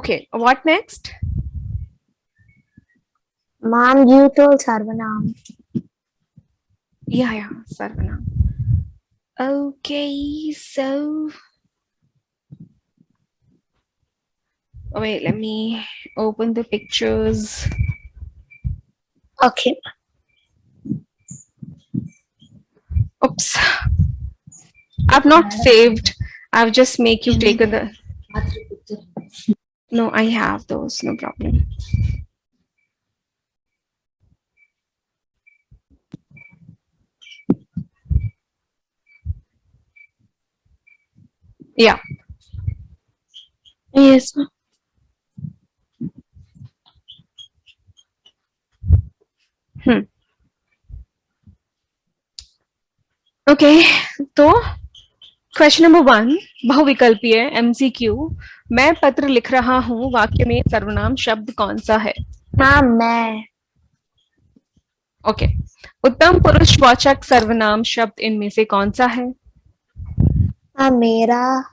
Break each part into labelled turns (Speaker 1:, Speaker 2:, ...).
Speaker 1: Okay, what next?
Speaker 2: Ma'am, you told sarvanam.
Speaker 1: Yeah, sarvanam. Okay, so wait, let me open the pictures.
Speaker 2: Okay.
Speaker 1: Oops, I've not saved. I've just make you take the. No, I have those. No problem. Yeah.
Speaker 2: Yes, ma'am.
Speaker 1: Okay तो question number 1 बहुविकल्पीय MCQ. मैं पत्र लिख रहा हूँ वाक्य में सर्वनाम शब्द कौन सा है?
Speaker 2: Ma'am, मैं।
Speaker 1: ओके उत्तम पुरुषवाचक सर्वनाम शब्द इनमें से कौन सा है?
Speaker 2: Ma'am, मेरा।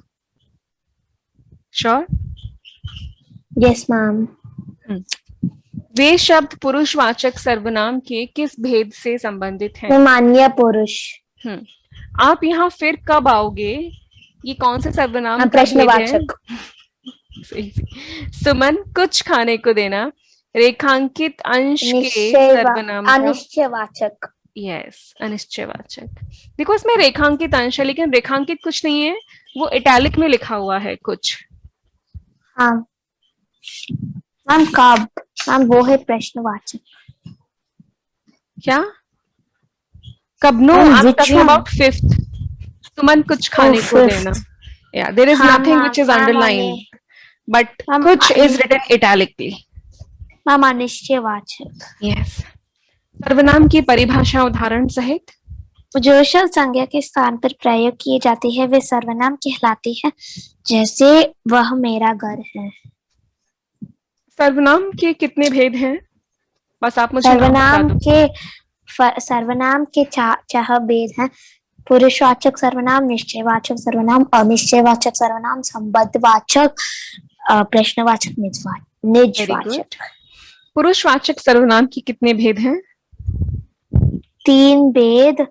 Speaker 1: श्योर?
Speaker 2: Yes, ma'am.
Speaker 1: वे शब्द पुरुषवाचक सर्वनाम के किस भेद से संबंधित हैं?
Speaker 2: मैं मान्य पुरुष।
Speaker 1: आप यहाँ फिर कब आओगे? ये कौन से सर्वनाम का भेद है?
Speaker 2: प्रश्नवाचक।
Speaker 1: सुमन कुछ खाने को देना रेखांकित अंश के सर्वनाम का
Speaker 2: अनिश्चयवाचक।
Speaker 1: यस अनिश्चयवाचक। देखो इसमें रेखांकित अंश है लेकिन रेखांकित कुछ नहीं है, वो इटैलिक में लिखा हुआ है कुछ।
Speaker 2: हाँ मैम कब? मैम वो है प्रश्नवाचक।
Speaker 1: क्या कब? No I am talking about fifth. Suman कुछ खाने को देना। या there is nothing which is underline but कुछ इज रिटन इटैलिकली।
Speaker 2: मैम अनिश्चयवाचक।
Speaker 1: यस सर्वनाम की परिभाषा उदाहरण सहित।
Speaker 2: जो शब्द संज्ञा के स्थान पर प्रयोग किए जाते हैं वे सर्वनाम कहलाते हैं, जैसे वह मेरा घर है।
Speaker 1: सर्वनाम के कितने भेद हैं? बस आप मुझे
Speaker 2: सर्वनाम के चार भेद हैं। पुरुषवाचक सर्वनाम, निश्चयवाचक सर्वनाम, अनिश्चयवाचक सर्वनाम, संबंधवाचक, प्रश्नवाचक, निजवाचक।
Speaker 1: पुरुषवाचक सर्वनाम की कितने भेद हैं?
Speaker 2: 3 भेद,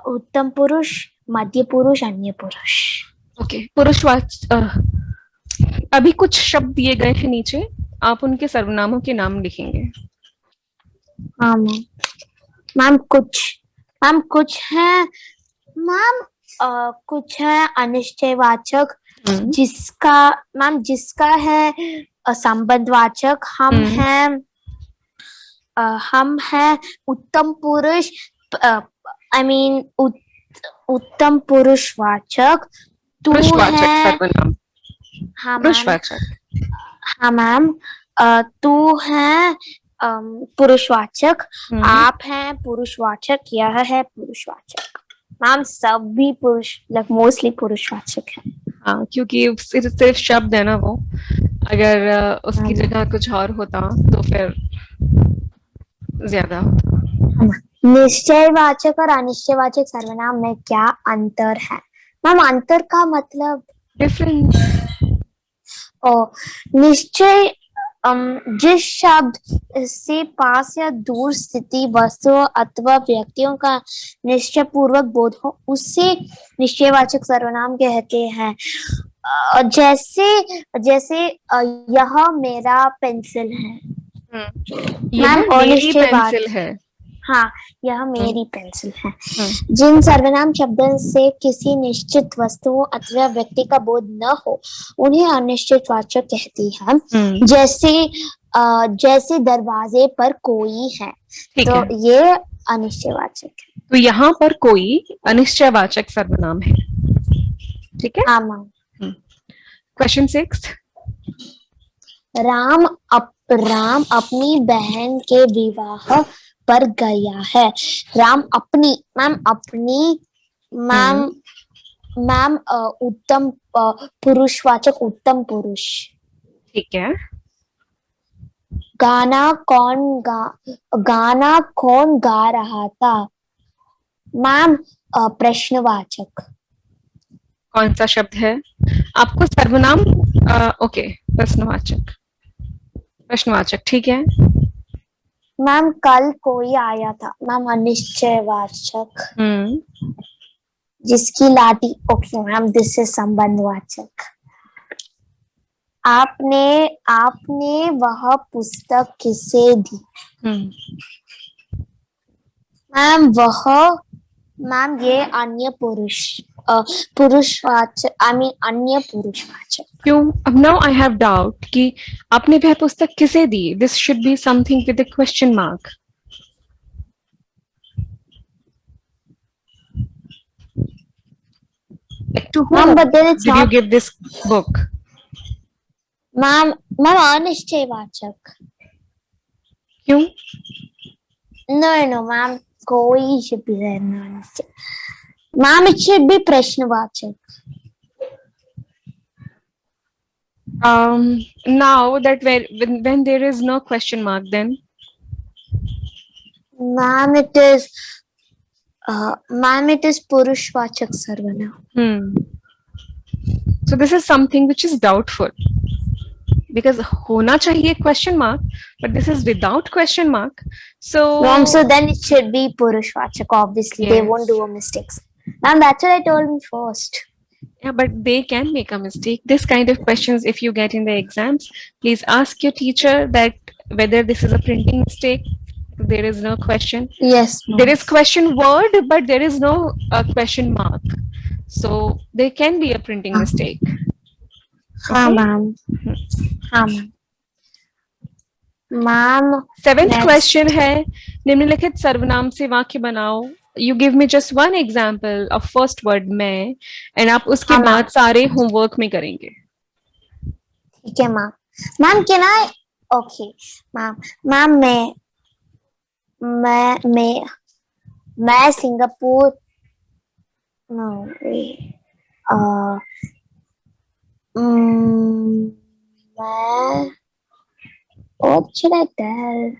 Speaker 2: उत्तम पुरुष, मध्य पुरुष, अन्य पुरुष।
Speaker 1: ओके पुरुषवाचक अभी कुछ शब्द दिए गए हैं नीचे, आप उनके सर्वनामों के नाम लिखेंगे।
Speaker 2: हाँ मैम कुछ है मैम, कुछ है अनिश्चयवाचक जिसका है संबंधवाचक। हम है उत्तम पुरुष, आई मीन उत्तम पुरुषवाचक। तू है
Speaker 1: सर्वनाम।
Speaker 2: हाँ
Speaker 1: पुरुषवाचक।
Speaker 2: हाँ मैम तू है पुरुषवाचक, आप हैं पुरुषवाचक, यह है पुरुषवाचक। मैम सभी पुरुष मोस्टली पुरुषवाचक है।
Speaker 1: हाँ क्योंकि सिर्फ शब्द है ना वो, अगर उसकी जगह कुछ और होता तो फिर ज्यादा होता।
Speaker 2: निश्चयवाचक और अनिश्चयवाचक सर्वनाम में क्या अंतर है? मैम अंतर का मतलब
Speaker 1: डिफरेंस।
Speaker 2: निश्चय जिस शब्द से पास या दूर स्थिति वस्तुओं अथवा व्यक्तियों का निश्चय पूर्वक बोध हो उसे निश्चयवाचक सर्वनाम कहते हैं। जैसे यह मेरा पेंसिल है।
Speaker 1: यह मेरी पेंसिल है।
Speaker 2: हाँ यह मेरी पेंसिल है। जिन सर्वनाम शब्दों से किसी निश्चित वस्तु अथवा व्यक्ति का बोध न हो उन्हें अनिश्चयवाचक कहती है। जैसे दरवाजे पर कोई है, तो ये अनिश्चयवाचक है।
Speaker 1: तो यहाँ पर कोई अनिश्चयवाचक सर्वनाम है, ठीक है?
Speaker 2: हाँ मैम।
Speaker 1: क्वेश्चन 6।
Speaker 2: राम अपनी बहन के विवाह पर गया है। राम अपनी मैम उत्तम पुरुषवाचक उत्तम पुरुष,
Speaker 1: ठीक है।
Speaker 2: गाना कौन गा रहा था? मैम प्रश्नवाचक।
Speaker 1: कौन सा शब्द है? आपको सर्वनाम ओके, प्रश्नवाचक ठीक है।
Speaker 2: मैम कल कोई आया था, मैम अनिश्चयवाचक। जिसकी लाठी, ओके मैम दिस इज संबंधवाचक। आपने आपने वह पुस्तक किसे दी? मैम वह, मैम ये अन्य पुरुष, पुरुषवाचक, आई मीन अन्य पुरुषवाचक।
Speaker 1: क्यों? अब नाउ आई हैव डाउट कि आपने वह पुस्तक किसे दी। This should be something with a question mark. To
Speaker 2: ma'am
Speaker 1: whom
Speaker 2: but then it's
Speaker 1: did you
Speaker 2: नॉट।
Speaker 1: give this book?
Speaker 2: Ma'am ma'am अनिश्चयवाचक।
Speaker 1: क्यों?
Speaker 2: No, ma'am. कोई should be there. Ma'am, it should be प्रश्नवाचक.
Speaker 1: Now that when there is no question mark, then
Speaker 2: Ma'am, it is. Ma'am, it is पुरुषवाचक सर्वनाम.
Speaker 1: So this is something which is doubtful because होना चाहिए question mark, but this is without question mark. So
Speaker 2: Ma'am, so then it should be पुरुषवाचक. Obviously, they won't do a mistakes. Ma'am, that's what I told you first.
Speaker 1: yeah, but they can make a mistake. This kind of questions, if you get in the exams, please ask your teacher that whether this is a printing mistake. There is no question.
Speaker 2: Yes.
Speaker 1: There is question word, but there is no question mark. So there can be a printing mistake.
Speaker 2: हाँ
Speaker 1: Okay?
Speaker 2: ma'am. हाँ ma'am. Ma'am.
Speaker 1: Seventh
Speaker 2: next.
Speaker 1: question है निम्नलिखित सर्वनाम से वाक्य बनाओ. You give me just one example of first word मैं and आप उसके
Speaker 2: हाँ,
Speaker 1: बाद
Speaker 2: ma'am.
Speaker 1: सारे homework में करेंगे.
Speaker 2: ठीक है ma'am. Ma'am can I? Okay, ma'am. Ma'am मैं सिंगापुर. No, wait. मैं, what should I tell?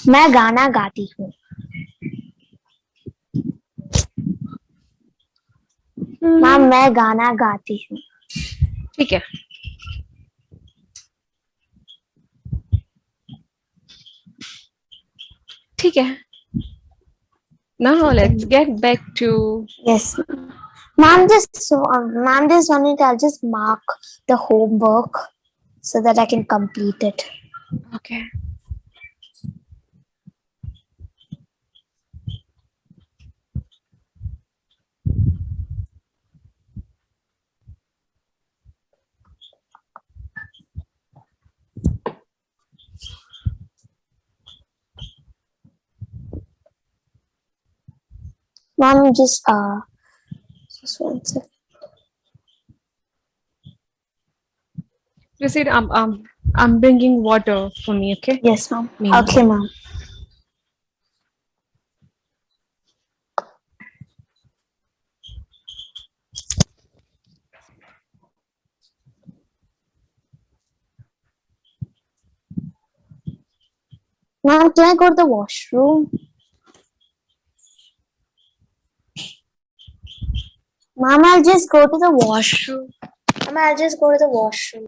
Speaker 2: मैं गाना गाती हूँ. मैम मैं गाना गाती हूँ.
Speaker 1: ठीक है. ठीक है. Now let's get back to.
Speaker 2: Yes. Ma'am, just one minute. I'll just mark the homework so that I can complete it.
Speaker 1: Okay.
Speaker 2: Ma'am, just one second.
Speaker 1: Proceed. I'm bringing water for me. Okay.
Speaker 2: Yes, ma'am.
Speaker 1: Meanwhile.
Speaker 2: Okay, ma'am. Ma'am, can I go to the washroom? Ma'am, I'll just go to the washroom. Ma'am, I'll just go to the washroom.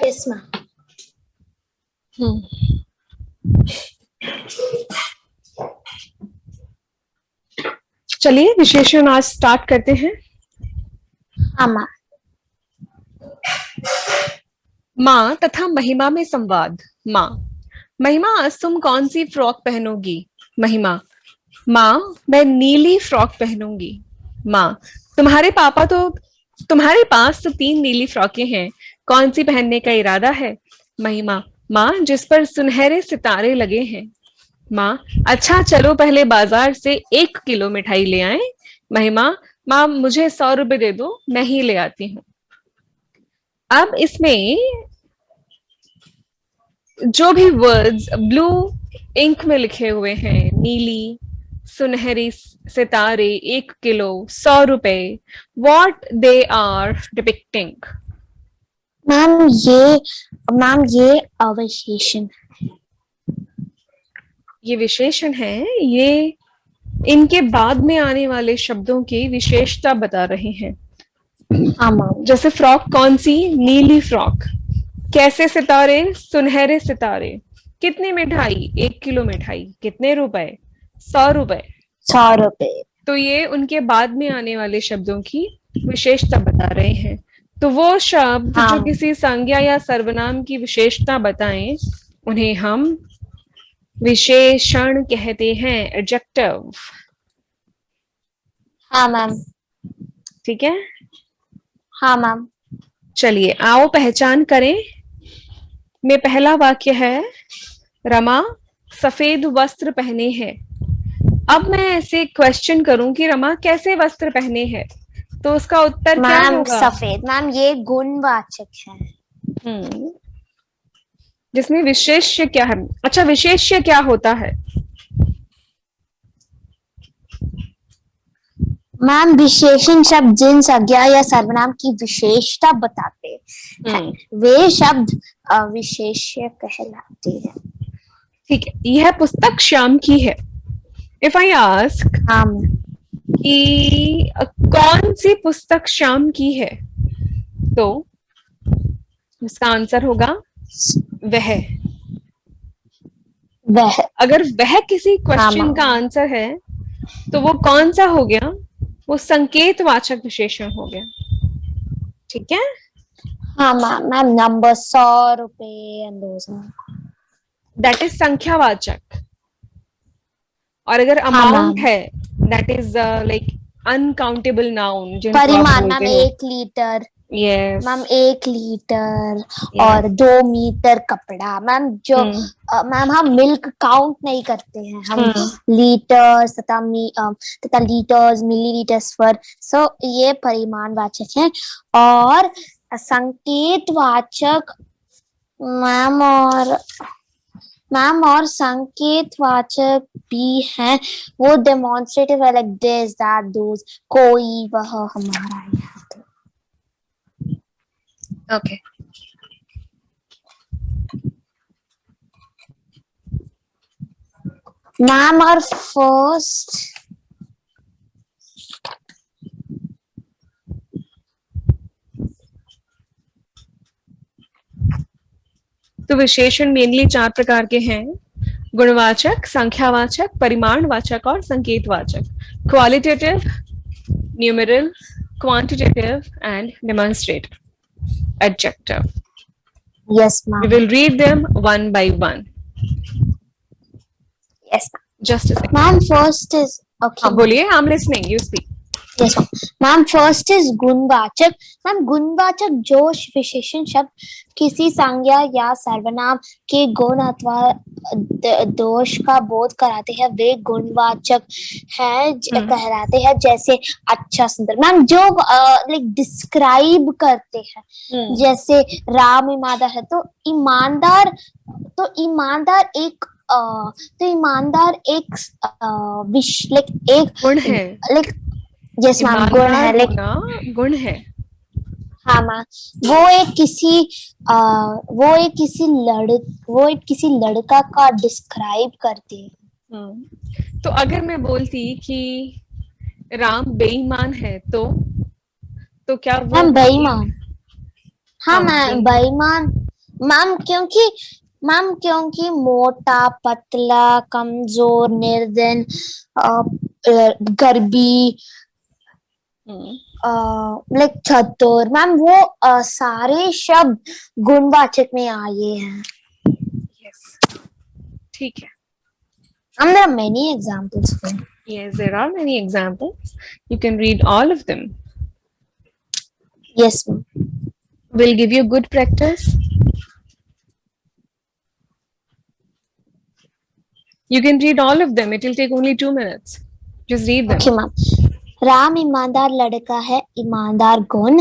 Speaker 2: Yes, ma'am.
Speaker 1: चलिए विशेषण आज start करते हैं।
Speaker 2: हाँ ma'am.
Speaker 1: माँ तथा महिमा में संवाद। माँ, महिमा आज तुम कौन सी फ्रॉक पहनोगी? महिमा, माँ मैं नीली फ्रॉक पहनूंगी। माँ, तुम्हारे पास तो 3 नीली फ्रॉकें हैं, कौन सी पहनने का इरादा है? महिमा, माँ जिस पर सुनहरे सितारे लगे हैं। माँ, अच्छा चलो पहले बाजार से 1 किलो मिठाई ले आए। महिमा, माँ मुझे 100 रुपए दे दो, मैं ही ले आती हूँ। अब इसमें जो भी वर्ड्स ब्लू इंक में लिखे हुए हैं, नीली, सुनहरी सितारे, 1 किलो, 100 रुपए, what they are depicting?
Speaker 2: Ma'am ये अवशेषण,
Speaker 1: ये विशेषण है, ये इनके बाद में आने वाले शब्दों की विशेषता बता रहे हैं।
Speaker 2: हाँ मैम।
Speaker 1: जैसे फ्रॉक कौन सी? नीली फ्रॉक। कैसे सितारे? सुनहरे सितारे। कितनी मिठाई? 1 किलो मिठाई। कितने रुपए? 100 रुपए।
Speaker 2: 100 रुपए।
Speaker 1: तो ये उनके बाद में आने वाले शब्दों की विशेषता बता रहे हैं। तो वो शब्द जो किसी संज्ञा या सर्वनाम की विशेषता बताएं, उन्हें हम विशेषण कहते हैं, एडजेक्टिव।
Speaker 2: हाँ मैम।
Speaker 1: ठीक है,
Speaker 2: हाँ मैम।
Speaker 1: चलिए आओ पहचान करें। में पहला वाक्य है, रमा सफेद वस्त्र पहने हैं। अब मैं ऐसे क्वेश्चन करूं कि रमा कैसे वस्त्र पहने हैं, तो उसका उत्तर क्या होगा?
Speaker 2: सफेद। मैम ये गुणवाचक है।
Speaker 1: जिसमें विशेष्य क्या है? अच्छा, विशेष्य क्या होता है?
Speaker 2: मैम विशेषण शब्द जिन संज्ञा या सर्वनाम की विशेषता बताते हैं, वे शब्द विशेष्य कहलाते हैं।
Speaker 1: ठीक है, यह पुस्तक श्याम की है। इफ आई आस्क कि कौन सी पुस्तक श्याम की है, तो इसका आंसर होगा वह। अगर वह किसी क्वेश्चन का आंसर है तो वो कौन सा हो गया? वो संकेतवाचक विशेषण हो गया। ठीक है।
Speaker 2: हाँ मैम, नंबर 100 रुपए,
Speaker 1: दैट इज संख्यावाचक। और अगर अमाउंट है, that is like uncountable noun.
Speaker 2: परिमाण ma'am 1 litre.
Speaker 1: Yes
Speaker 2: ma'am 1 litre और 2 मीटर कपड़ा। मैम जो मैम हम मिल्क काउंट नहीं करते हैं, हम लीटर्स तथा लीटर्स, मिलीलीटर्स पर। सो ये परिमाणवाचक है। और संकेतवाचक मैम और संकेतवाचक भी हैं। वो डेमोन्स्ट्रेटिव है, लाइक दिस, दैट, दोस, कोई, वह, हमारा।
Speaker 1: ओके
Speaker 2: मैम और फर्स्ट
Speaker 1: तो विशेषण मेनली 4 प्रकार के हैं, गुणवाचक, संख्यावाचक, परिमाणवाचक और संकेतवाचक। Qualitative, numeral, quantitative and demonstrative adjective.
Speaker 2: Yes ma'am.
Speaker 1: We will read them one by one.
Speaker 2: Yes ma'am.
Speaker 1: Just a second.
Speaker 2: Ma'am, first is okay.
Speaker 1: बोलिए, I'm listening. You speak.
Speaker 2: Yes ma'am. Ma'am, first is गुणवाचक। Ma'am गुणवाचक जो विशेषण शब्द किसी संज्ञा या सर्वनाम के गुण अथवा दोष का बोध कराते हैं, वे गुणवाचक हैं कहलाते हैं। जैसे अच्छा, सुंदर। मैम जो लाइक डिस्क्राइब करते हैं, जैसे राम ईमानदार है, तो ईमानदार एक एक
Speaker 1: गुण है,
Speaker 2: यस मैम, गुण है,
Speaker 1: गुण है।
Speaker 2: हाँ मैम, वो एक किसी लड़का का डिस्क्राइब करते हैं।
Speaker 1: तो अगर मैं बोलती कि राम बेईमान है, तो क्या वो
Speaker 2: मैम बेईमान? हाँ मैम बेईमान मैम, क्योंकि मैम क्योंकि मोटा, पतला, कमजोर, निर्धन, गर्भी, लाइक चतुर, मैम वो सारे शब्द गुणवाचक में आए हैं।
Speaker 1: Yes. ठीक है.
Speaker 2: And there are many examples for it.
Speaker 1: Yes, there are many examples. You can read all of them.
Speaker 2: Yes, ma'am.
Speaker 1: Will give you good practice. You can read all of them. It will take only 2 minutes. Just read them.
Speaker 2: Okay, ma'am. Ram ईमानदार लड़का है, ईमानदार गुण,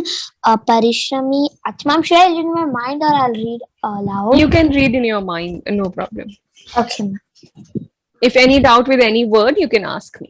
Speaker 2: परिश्रमी। अच्छा ma'am, should I read in my mind or I'll read aloud?
Speaker 1: You can read in your mind, no problem.
Speaker 2: Okay, ma'am.
Speaker 1: If any doubt with any word, you can ask me.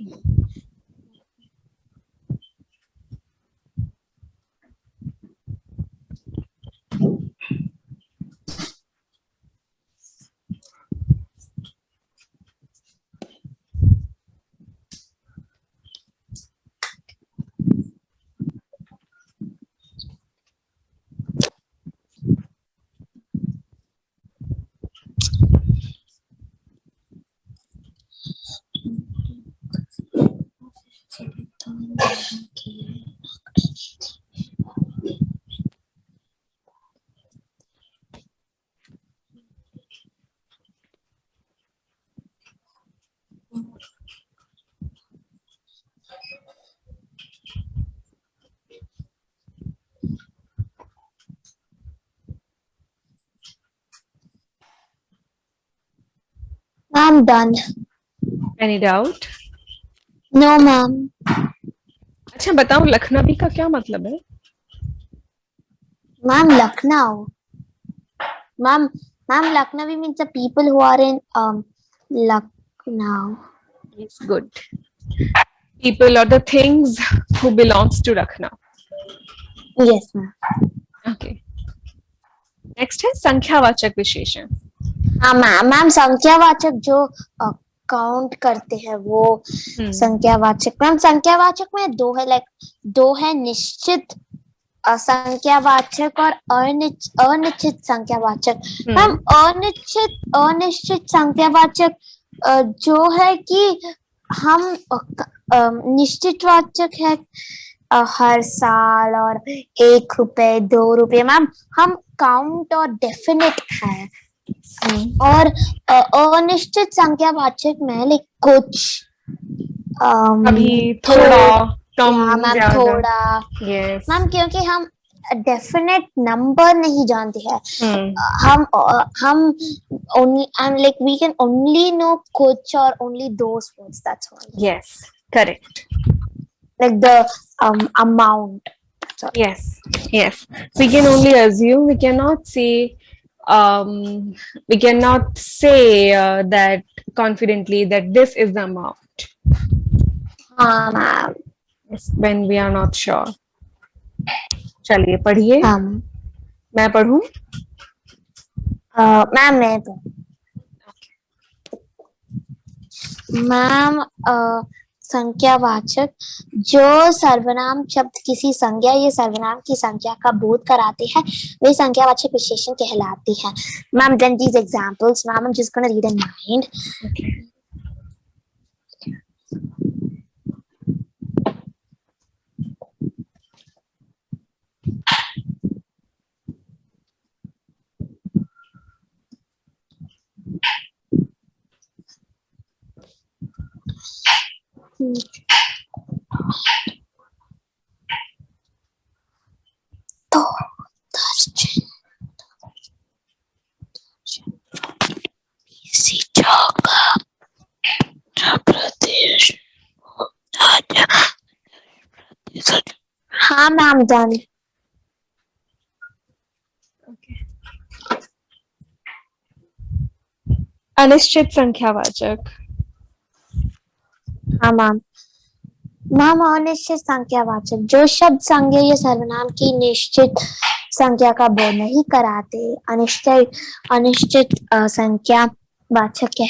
Speaker 2: I'm done.
Speaker 1: Any doubt?
Speaker 2: No, ma'am.
Speaker 1: अच्छा बताओ, लखनवी का क्या मतलब है?
Speaker 2: Ma'am, Lucknow. Ma'am, Lucknowi means the people who are in Lucknow.
Speaker 1: It's good. People or the things who belongs to Lucknow.
Speaker 2: Yes, ma'am.
Speaker 1: Okay. Next है संख्यावाचक विशेषण.
Speaker 2: हाँ ma'am, संख्यावाचक जो काउंट करते हैं वो संख्यावाचक। मैम संख्यावाचक में दो है निश्चित संख्यावाचक और अनिश्चित संख्यावाचक। मैम अनिश्चित संख्यावाचक जो है कि हम निश्चित वाचक है हर साल और 1 रुपए 2 रुपए। मैम हम काउंट और डेफिनेट है। और अनिश्चित संख्यावाचक में लाइक कुछ
Speaker 1: अभी थोड़ा कम
Speaker 2: मैम थोड़ा।
Speaker 1: yes.
Speaker 2: मैम क्योंकि हम डेफिनेट नंबर नहीं जानते हैं। हम only like we can only know कुछ और only those words, that's all.
Speaker 1: Yes, correct.
Speaker 2: Like the amount. Sorry.
Speaker 1: Yes. We can only assume. We cannot say. We cannot say that confidently that this is the amount.
Speaker 2: Ma'am.
Speaker 1: Yes, when we are not sure. चलिए पढ़िए। मैं पढ़ूं?
Speaker 2: Ma'am मैं तो ma'am संख्यावाचक जो सर्वनाम शब्द किसी संज्ञा या सर्वनाम की संख्या का बोध कराते हैं वे संख्यावाचक विशेषण कहलाते हैं। Ma'am then these examples, ma'am I'm just gonna read in mind.
Speaker 1: Okay.
Speaker 2: तो दर्जन किसी जगह प्रदेश। हाँ मैम डन।
Speaker 1: अनिश्चित संख्यावाचक।
Speaker 2: हाँ मैम अनिश्चित संख्यावाचक जो शब्द संज्ञा या सर्वनाम की निश्चित संख्या का बोध नहीं कराते अनिश्चित संख्या वाचक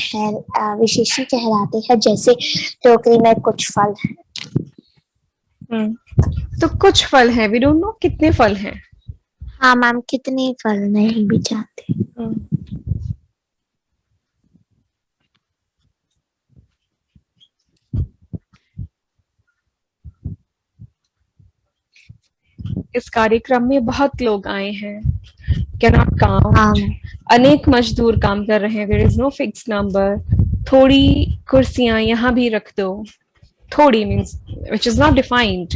Speaker 2: विशेषण कहलाते हैं। जैसे टोकरी में कुछ फल है।
Speaker 1: तो कुछ फल है, वी डोंट नो कितने फल हैं।
Speaker 2: हाँ मैम कितने फल नहीं भी जानते।
Speaker 1: इस कार्यक्रम में बहुत लोग आए हैं, cannot count.
Speaker 2: हाँ
Speaker 1: अनेक मजदूर काम कर रहे हैं, there is no fixed number. थोड़ी कुर्सियां यहाँ भी रख दो, थोड़ी means which is not defined.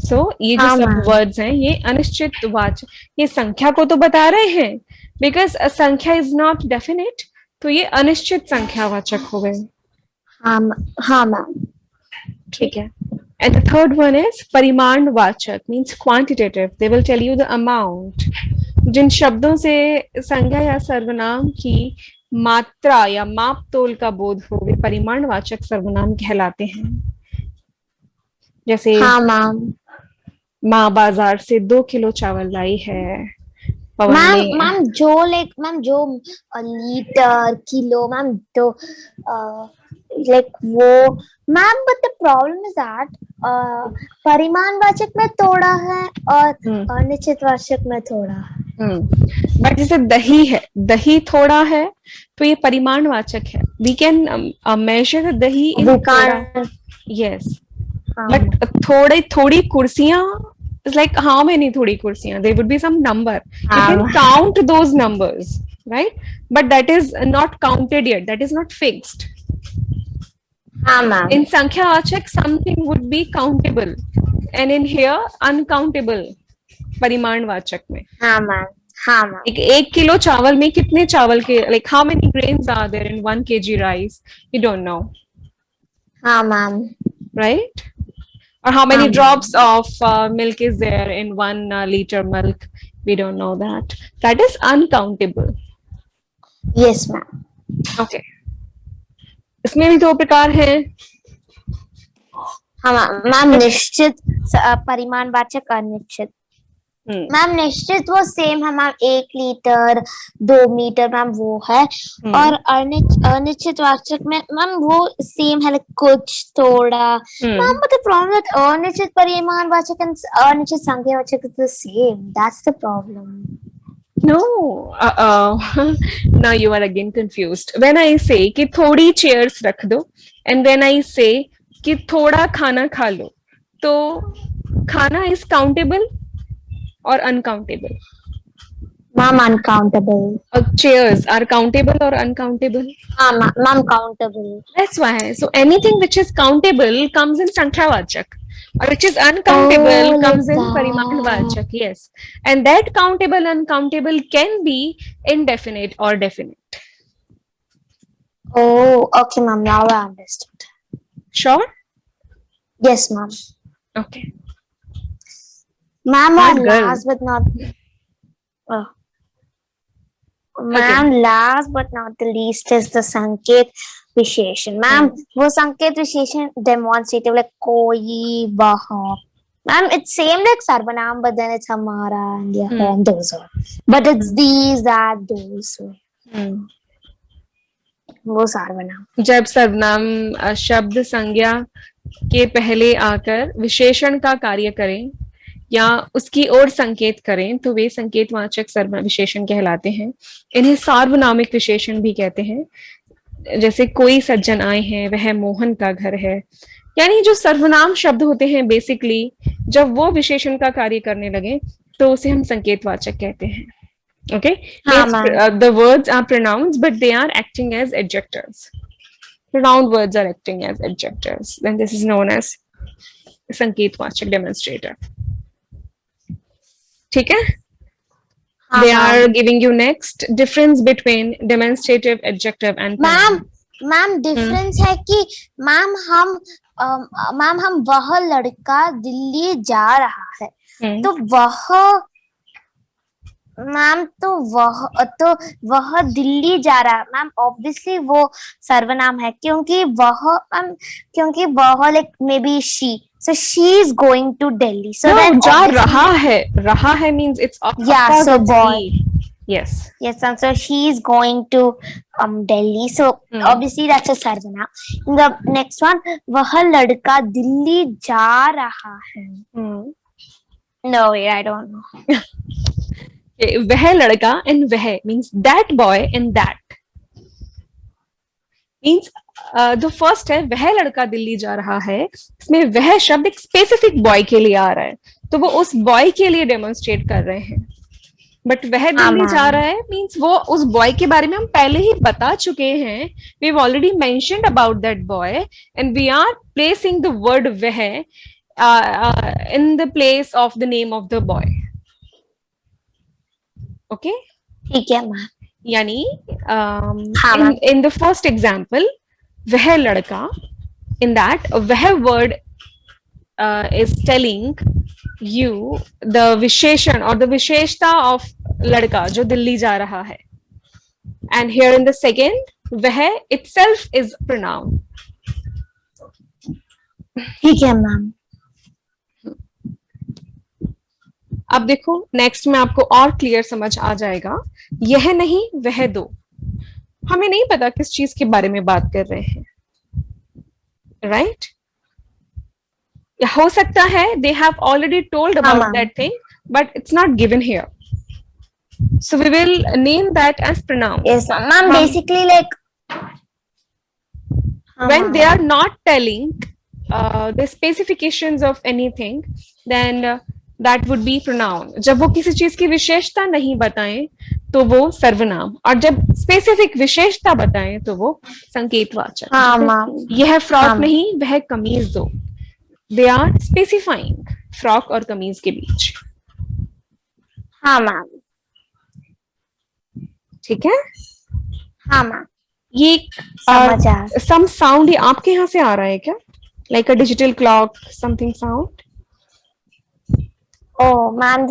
Speaker 1: So ये जो
Speaker 2: हाँ
Speaker 1: सब
Speaker 2: मैम
Speaker 1: वर्ड्स हैं ये अनिश्चित वाचक, ये संख्या को तो बता रहे हैं, because a संख्या is not definite, तो ये अनिश्चित संख्यावाचक हो गए।
Speaker 2: हाँ मैम
Speaker 1: ठीक है। And the third one is परिमाणवाचक, means quantitative. They will tell you the amount. जिन शब्दों से संज्ञा या सर्वनाम की मात्रा या माप तोल का बोध हो, वे परिमाणवाचक सर्वनाम कहलाते हैं। जैसे
Speaker 2: हाँ मैम
Speaker 1: माँ बाजार से 2 किलो चावल लाई है। पवन
Speaker 2: मैम
Speaker 1: ने
Speaker 2: मैम जो लीटर किलो मैम तो like वो ma'am but the problem is that परिमाणवाचक में थोड़ा है और अनिश्चितवाचक में थोड़ा है।
Speaker 1: बट जैसे दही है, दही थोड़ा है तो ये परिमाणवाचक है। वी कैन मेजर दही इन थोड़ा, यस, बट थोड़ी कुर्सियां is like how many थोड़ी कुर्सियां, there would be some number, you can count those numbers, right? But that is not counted yet, that is not fixed. In संख्यावाचक something would be countable and in here uncountable परिमाणवाचक में।
Speaker 2: हाँ ma'am
Speaker 1: एक kilo चावल में कितने चावल के, like how many grains are there in 1 kg rice, you don't know,
Speaker 2: हाँ ma'am
Speaker 1: right? Or how many drops of milk is there in 1 liter milk, we don't know that. That is uncountable.
Speaker 2: Yes ma'am.
Speaker 1: Okay. इसमें भी 2 प्रकार हैं।
Speaker 2: हाँ ma'am निश्चित परिमाणवाचक अनिश्चित। Ma'am निश्चित वो सेम है मैम, 1 लीटर 2 मीटर मैम वो है, और अनिश्चित वाचक में मैम वो सेम है, कुछ थोड़ा ma'am, but the problem with अनिश्चित परिमाणवाचक एंड अनिश्चित संख्यावाचक is the same, that's the problem.
Speaker 1: No, now you are again confused. When I say कि थोड़ी chairs रख दो and when I say कि थोड़ा खाना खा लो, तो खाना is countable or uncountable?
Speaker 2: Ma'am, uncountable.
Speaker 1: Chairs are countable or uncountable?
Speaker 2: Ma'am, countable.
Speaker 1: That's why. So anything which is countable comes in sankhyaवाचक, or which is uncountable comes in परिमाणवाचक. Yes, and that countable uncountable can be indefinite or definite.
Speaker 2: Oh, okay, ma'am. Now I understood.
Speaker 1: Sure?
Speaker 2: Yes, ma'am.
Speaker 1: Okay.
Speaker 2: Ma'am, last but not ma'am, last but not the least is the संकेत विशेषण. Ma'am, वो संकेत विशेषण demonstrative like कोई, वह. Ma'am, it's same like सर्वनाम, but then it's हमारा and यह and those are. But it's these, that, those. वो सर्वनाम.
Speaker 1: जब सर्वनाम शब्द संज्ञा के पहले आकर विशेषण का कार्य करें या उसकी ओर संकेत करें तो वे संकेतवाचक सर्वनाम विशेषण कहलाते हैं। इन्हें सार्वनामिक विशेषण भी कहते हैं। जैसे कोई सज्जन आए हैं, वह मोहन का घर है। यानी जो सर्वनाम शब्द होते हैं बेसिकली जब वो विशेषण का कार्य करने लगे तो उसे हम संकेतवाचक कहते हैं। Okay? The words are pronouns but they are acting as adjectives. Pronoun words are acting as adjectives. Then this is known as संकेतवाचक demonstrator. ठीक है? They are giving you next difference between demonstrative adjective and
Speaker 2: ma'am difference है कि ma'am हम वह लड़का दिल्ली जा रहा है, तो वह दिल्ली जा रहा है मैम, ऑब्वियसली वो सर्वनाम है क्योंकि वह like may be she, so she is going to Delhi, so then
Speaker 1: जा रहा है means it's
Speaker 2: so boy,
Speaker 1: yes
Speaker 2: ma'am, so she is going to Delhi, so obviously that's a sarvanam. The next one, वह लड़का दिल्ली जा रहा है. No way, I don't know.
Speaker 1: वह लड़का and वह means that boy and that means the first है वह लड़का दिल्ली जा रहा है, इसमें वह शब्द एक स्पेसिफिक बॉय के लिए आ रहा है, तो वो उस बॉय के लिए डेमोन्स्ट्रेट कर रहे हैं, बट वह दिल्ली जा रहा है मीन्स वो उस बॉय के बारे में हम पहले ही बता चुके हैं, we have already mentioned about that boy and we are placing the word वह in the place of the name of the boy. Okay?
Speaker 2: ठीक है मैम।
Speaker 1: यानी
Speaker 2: हाँ ma'am.
Speaker 1: in the first example, वह लड़का, in that वह word is telling you the विशेषण or the विशेषता of लड़का जो दिल्ली जा रहा है. And here in the second, वह itself is pronoun.
Speaker 2: ठीक है मैम।
Speaker 1: अब देखो नेक्स्ट में आपको और क्लियर समझ आ जाएगा, यह नहीं वह दो, हमें नहीं पता किस चीज के बारे में बात कर रहे हैं, राइट? हो सकता है they have already told about that thing but it's not given here, so we will name that as pronoun.
Speaker 2: Yes ma'am, basically like
Speaker 1: when they are not telling the specifications of anything, then that would be pronoun. जब वो किसी चीज की विशेषता नहीं बताएं तो वो सर्वनाम, और जब स्पेसिफिक विशेषता बताएं तो वो संकेतवाचक. यह फ्रॉक नहीं वह कमीज दो, दे आर स्पेसिफाइंग फ्रॉक और कमीज के बीच.
Speaker 2: हाँ मैम.
Speaker 1: ठीक है.
Speaker 2: हाँ मैम.
Speaker 1: ये सम साउंड आपके यहाँ से आ रहा है क्या? Like a digital clock, something sound?
Speaker 2: Oh man.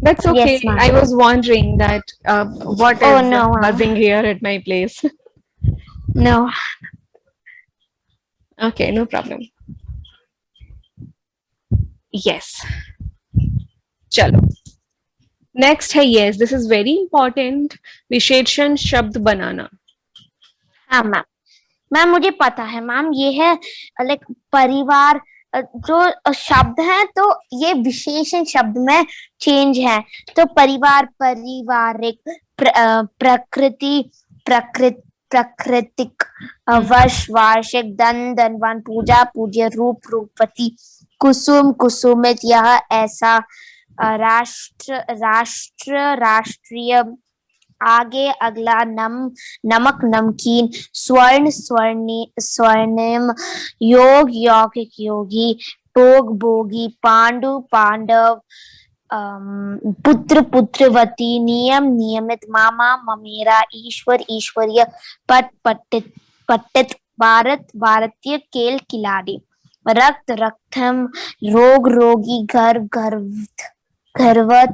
Speaker 1: That's okay.
Speaker 2: Yes, ma'am.
Speaker 1: I was wondering that what is
Speaker 2: no,
Speaker 1: buzzing here at my place.
Speaker 2: No.
Speaker 1: Okay, no problem. Yes. चलो. Next है yes. This is very important. विशेषण शब्द बनाना.
Speaker 2: हाँ ma'am. Ma'am मुझे पता है ma'am, ये है लाइक परिवार जो शब्द है तो ये विशेषण शब्द में चेंज है. तो परिवार, पारिवारिक, प्रकृति, प्राकृतिक, वर्ष, वार्षिक, धनवान, पूजा, पूज्य, रूप, रूपवती, कुसुम, कुसुमित, यह, ऐसा, राष्ट्र, राष्ट्रीय, आगे, अगला, नमक, नमकीन, स्वर्ण, स्वर्णिम, योग, यौगिक, योगी, भोग, भोगी, पांडु, पांडव, पुत्र, पुत्रवती, नियम, नियमित, मामा, ममेरा, ईश्वर, ईश्वरीय, पट्टित, भारत, भारतीय, खेल, खिलाड़ी, रक्त, रक्तम, रोग, रोगी, गर्भ, गर्भवत,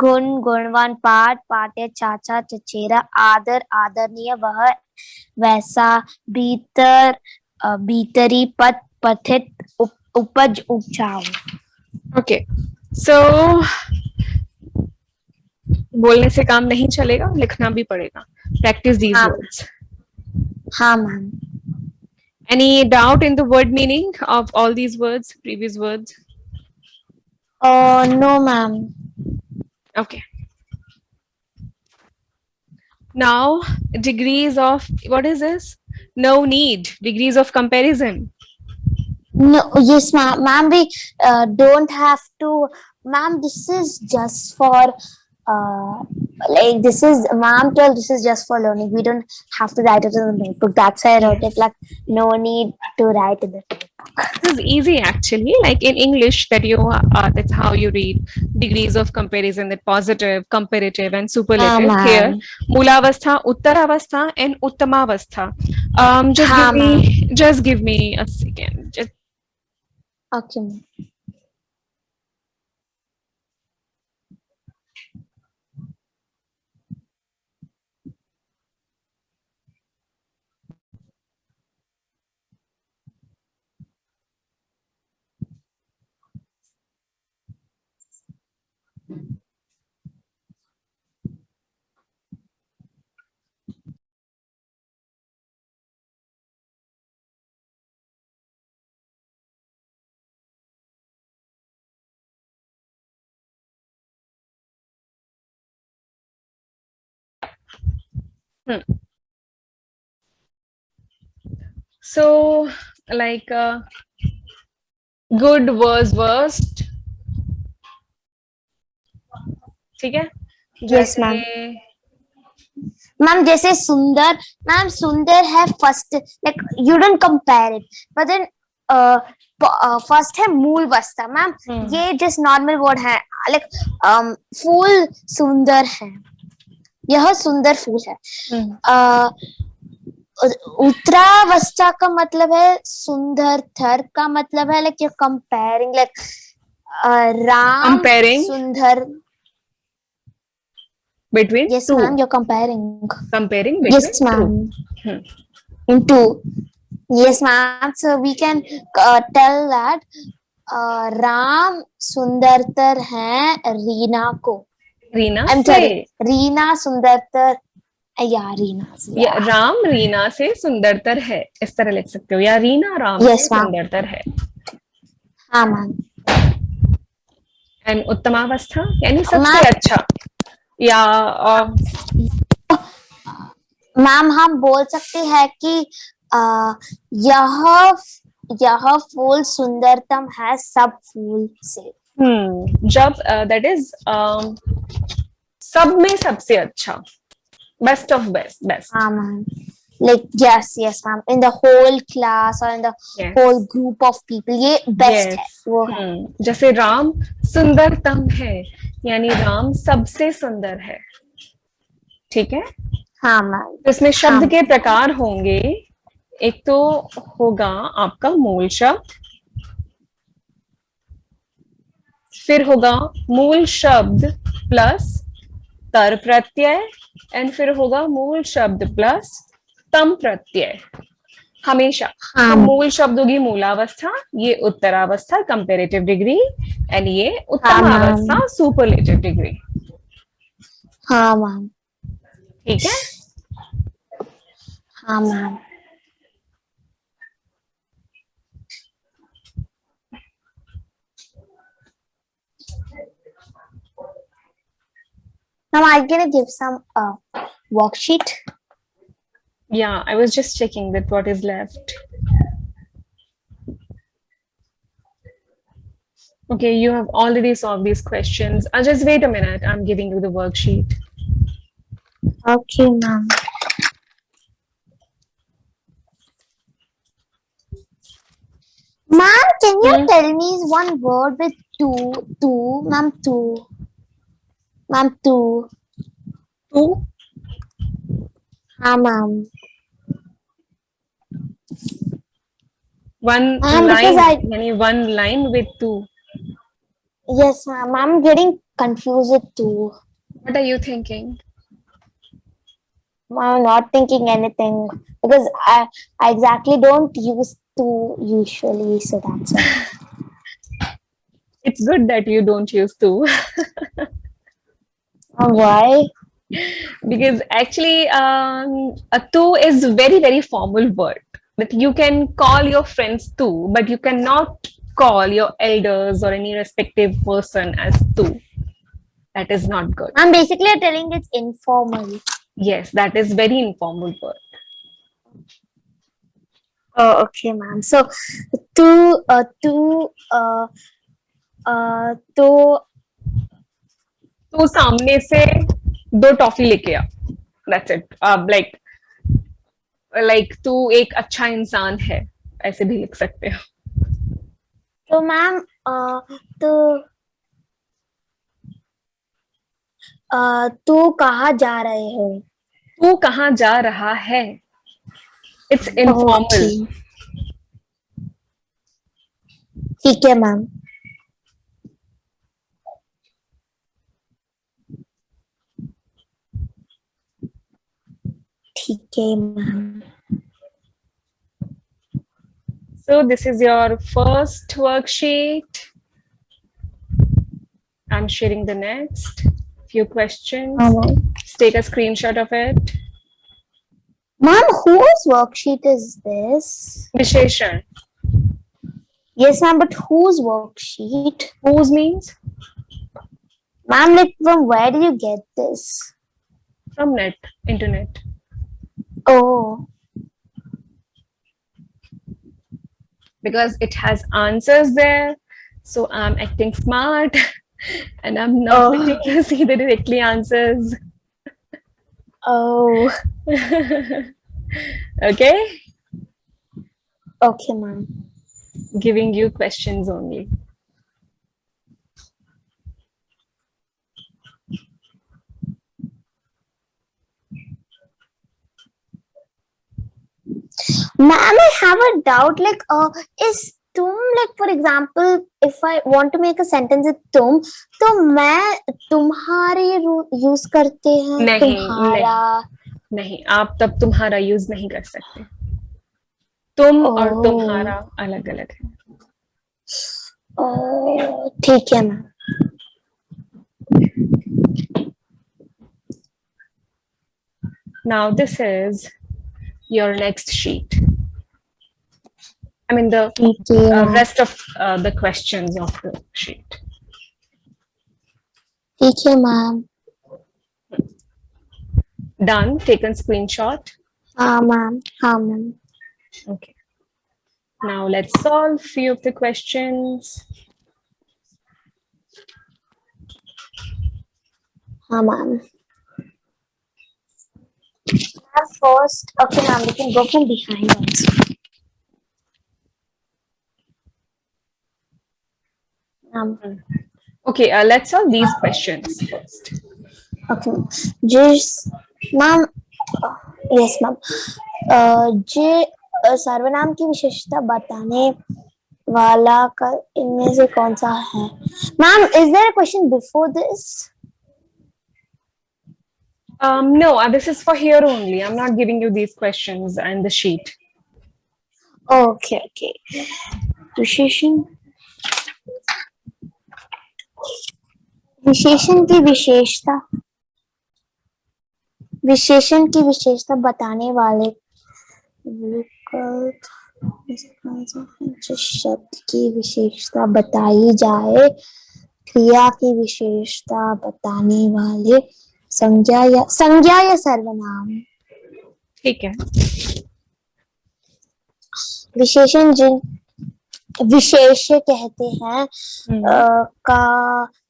Speaker 2: गुण, गुणवान, पाठ, पाठ्य, चाचा, चचेरा, आदर, आदरणीय, वह, वैसा, भीतर, भीतरी, पथ, पथित, उपज, उपजाऊ.
Speaker 1: ओके, सो बोलने से काम नहीं चलेगा, लिखना भी पड़ेगा. Practice these words.
Speaker 2: हाँ ma'am.
Speaker 1: Any doubt in the word meaning of all these words, previous words?
Speaker 2: No ma'am.
Speaker 1: Okay. Now degrees of, what is this? No need. Degrees of comparison.
Speaker 2: No, yes ma'am. Ma'am, we don't have to. Ma'am, this is just for like this is ma'am told this is just for learning. We don't have to write it in the notebook. That's why I wrote it like no need to write in the notebook.
Speaker 1: This is easy actually. Like in English, that you that's how you read degrees of comparison. That positive, comparative, and superlative. Here, Moolavastha, Uttaravastha, and Uttamavastha. Just give me a second. Just
Speaker 2: okay.
Speaker 1: So, like, good was worst. ठीक है?
Speaker 2: Yes,
Speaker 1: जैसे
Speaker 2: ma'am. Ma'am जैसे सुंदर, ma'am सुंदर है first, like you don't compare it, but then first है मूल वस्ता मैम, ये जस्ट नॉर्मल वर्ड है, लाइक फूल सुंदर है, यह सुंदर फूल है। उत्तरावस्था का मतलब है सुंदर, थर का मतलब है like you comparing, like Ram
Speaker 1: Comparing
Speaker 2: सुंदर।
Speaker 1: between
Speaker 2: Yes,
Speaker 1: two.
Speaker 2: ma'am, you're comparing.
Speaker 1: Comparing between
Speaker 2: Yes, ma'am.
Speaker 1: two.
Speaker 2: Into. Yes, ma'am. So we can tell that Ram सुंदरतर है रीना को।
Speaker 1: रीना
Speaker 2: I'm
Speaker 1: से।
Speaker 2: sorry, रीना सुंदरतर, या रीना से,
Speaker 1: या राम रीना से सुंदरतर है, इस तरह लिख सकते हो, या रीना राम
Speaker 2: Yes,
Speaker 1: से
Speaker 2: ma'am.
Speaker 1: सुंदरतर है।
Speaker 2: हाँ मैम।
Speaker 1: एंड उत्तमावस्था यानी सबसे
Speaker 2: मैम
Speaker 1: अच्छा, या
Speaker 2: मैम हम बोल सकते हैं कि यह यह फूल सुंदरतम है सब फूल से।
Speaker 1: जब दैट इज सब में सबसे अच्छा, बेस्ट ऑफ बेस्ट।
Speaker 2: हाँ ma'am, like yes ma'am, in the whole class or in the whole group of people ये best है, वो है।
Speaker 1: जैसे राम सुंदरतम है यानी राम सबसे सुंदर है, ठीक है।
Speaker 2: हाँ मैम।
Speaker 1: तो इसमें शब्द के प्रकार होंगे, एक तो होगा आपका मूल शब्द, फिर होगा मूल शब्द प्लस तर प्रत्यय, एंड फिर होगा मूल शब्द प्लस तम प्रत्यय, हमेशा। तो मूल शब्द होगी मूलावस्था, ये उत्तरावस्था कंपेरेटिव डिग्री, एंड ये उत्तमावस्था सुपरलेटिव डिग्री।
Speaker 2: हाँ मैम।
Speaker 1: ठीक है।
Speaker 2: हाँ ma'am. Now I'm gonna give some worksheet.
Speaker 1: Yeah, I was just checking that what is left. Okay, you have already solved these questions. Just wait a minute. I'm giving you the worksheet.
Speaker 2: Okay, ma'am. Ma'am, can you tell me one word with two, ma'am, two. Ma'am, two.
Speaker 1: Two?
Speaker 2: हाँ ma'am.
Speaker 1: One line, यानी one line with two.
Speaker 2: Yes, ma'am. I'm getting confused with two.
Speaker 1: What are you thinking?
Speaker 2: I'm not thinking anything because I exactly don't use two usually, so that's it.
Speaker 1: It's good that you don't use two.
Speaker 2: Why?
Speaker 1: Because actually, a two is very, very formal word. That you can call your friends two, but you cannot call your elders or any respective person as two. That is not good.
Speaker 2: I'm basically telling it's informal.
Speaker 1: Yes, that is very informal word.
Speaker 2: Oh, okay, ma'am. So, two,
Speaker 1: तो सामने से दो toffee लेके आ, that's it. like तू एक अच्छा इंसान है, ऐसे भी लिख सकते हो।
Speaker 2: तो मैम तू कहाँ जा रहे हो?
Speaker 1: तू कहाँ जा रहा है? It's informal.
Speaker 2: ठीक है मैम। ठीक है ma'am.
Speaker 1: So this is your first worksheet. I'm sharing the next few questions. Take a screenshot of it.
Speaker 2: Ma'am, whose worksheet is this?
Speaker 1: Visheshan.
Speaker 2: Yes, ma'am, but whose worksheet?
Speaker 1: Whose means?
Speaker 2: Ma'am, like from where did you get this?
Speaker 1: From net, internet.
Speaker 2: Oh.
Speaker 1: Because it has answers there. So I'm acting smart and I'm not letting you see the directly answers.
Speaker 2: Oh.
Speaker 1: Okay?
Speaker 2: Okay, ma'am.
Speaker 1: Giving you questions only.
Speaker 2: Ma'am, I have a doubt. Like, is तुम, like for example, if I want to make a sentence with तुम, तो मैं तुम्हारे use करते हैं,
Speaker 1: नहीं,
Speaker 2: तुम्हारा.
Speaker 1: नहीं, आप तब तुम्हारा यूज नहीं कर सकते. तुम और
Speaker 2: Oh.
Speaker 1: तुम्हारा अलग अलग है.
Speaker 2: ठीक है ma'am.
Speaker 1: Now this is your next sheet. I mean the rest of the questions of the sheet.
Speaker 2: ठीक है मैम.
Speaker 1: Done. Taken screenshot.
Speaker 2: हाँ मैम. हाँ ma'am.
Speaker 1: Okay. Now let's solve few of the questions.
Speaker 2: हाँ ma'am. First, okay ma'am, we can go from behind also.
Speaker 1: Okay, let's solve these questions first.
Speaker 2: Okay. जिस ma'am, yes ma'am, जे सर्वनाम की विशेषता बताने वाला का इनमें से कौन सा है? Ma'am, is there a question before this?
Speaker 1: No, this is for here only. I'm not giving you these questions and the sheet.
Speaker 2: Okay, okay. विशेषण, विशेषण की विशेषता, विशेषण की विशेषता बताने वाले विकल्प, जिस शब्द की विशेषता बताई जाए, क्रिया की विशेषता बताने वाले संज्ञा या सर्वनाम.
Speaker 1: ठीक है.
Speaker 2: विशेषण जिन विशेष्य कहते हैं का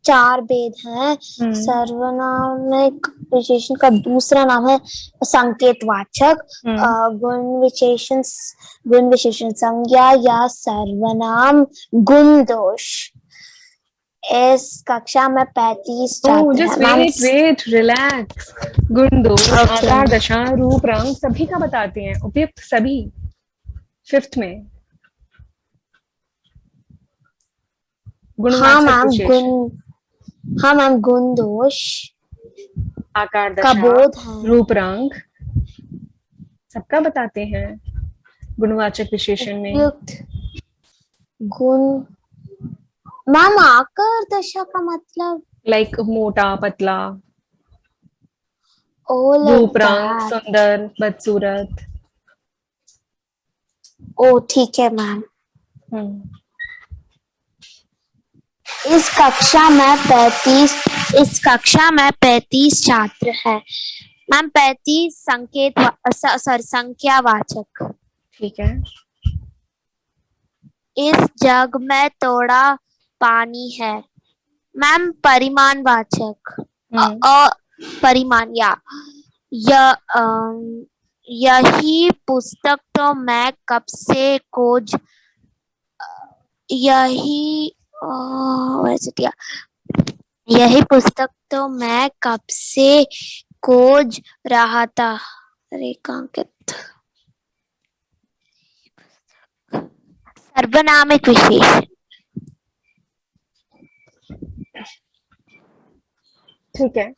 Speaker 2: चार भेद हैं. सर्वनामिक विशेषण का दूसरा नाम है संकेतवाचक. गुण विशेषण संज्ञा या सर्वनाम. गुण दोष. इस कक्षा में 35 छात्र हैं.
Speaker 1: wait, relax. गुण दोष, आकार, दशा, रूप, रंग सभी का बताते हैं. उपयुक्त सभी 5th में.
Speaker 2: हाँ मैम, गुण दोष,
Speaker 1: आकार, दशा,
Speaker 2: बोध है,
Speaker 1: रूप, रंग सबका बताते हैं गुणवाचक विशेषण में. गुण
Speaker 2: मैम, आकार दशा का मतलब
Speaker 1: लाइक मोटा, पतला. रूप, रंग, सुंदर, बदसूरत.
Speaker 2: ओ ठीक है मैम. इस कक्षा में 35 छात्र हैं. मैम 35 संख्यावाचक.
Speaker 1: ठीक है.
Speaker 2: इस जग में थोड़ा पानी है. मैम परिमाणवाचक. परिमाण यही पुस्तक तो मैं कब से खोज यही पुस्तक तो मैं कब से खोज रहा था. रेखांकित. सर्वनामिक विशेषण.
Speaker 1: ठीक है.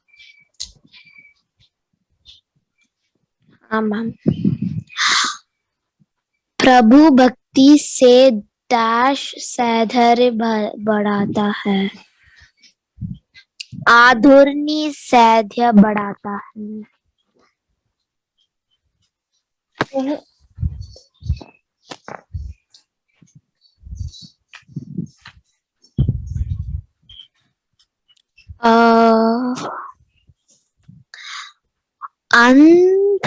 Speaker 2: हाँ मैम. प्रभु भक्ति से दाश सैधर्य बढ़ाता है. आधुर्नी सैध्य बढ़ाता है. अंध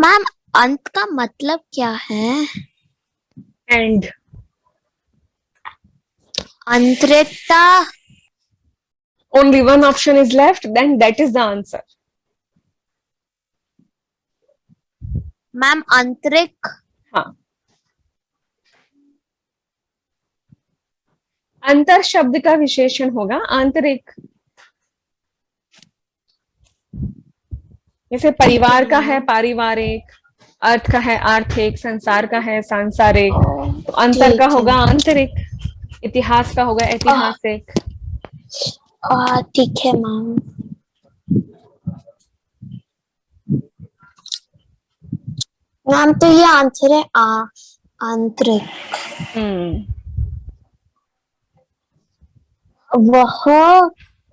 Speaker 2: मैम अंत का मतलब क्या है?
Speaker 1: And.
Speaker 2: अंतरिक्ता.
Speaker 1: Only one option is left, then that is the answer.
Speaker 2: Ma'am अंतरिक.
Speaker 1: हाँ. अंतर शब्द का विशेषण होगा आंतरिक. जैसे परिवार का है पारिवारिक, अर्थ का है आर्थिक, संसार का है सांसारिक, तो अंतर का होगा आंतरिक, इतिहास का होगा ऐतिहासिक.
Speaker 2: ठीक है मैम. मैम तो ये आंसर है आंतरिक. वह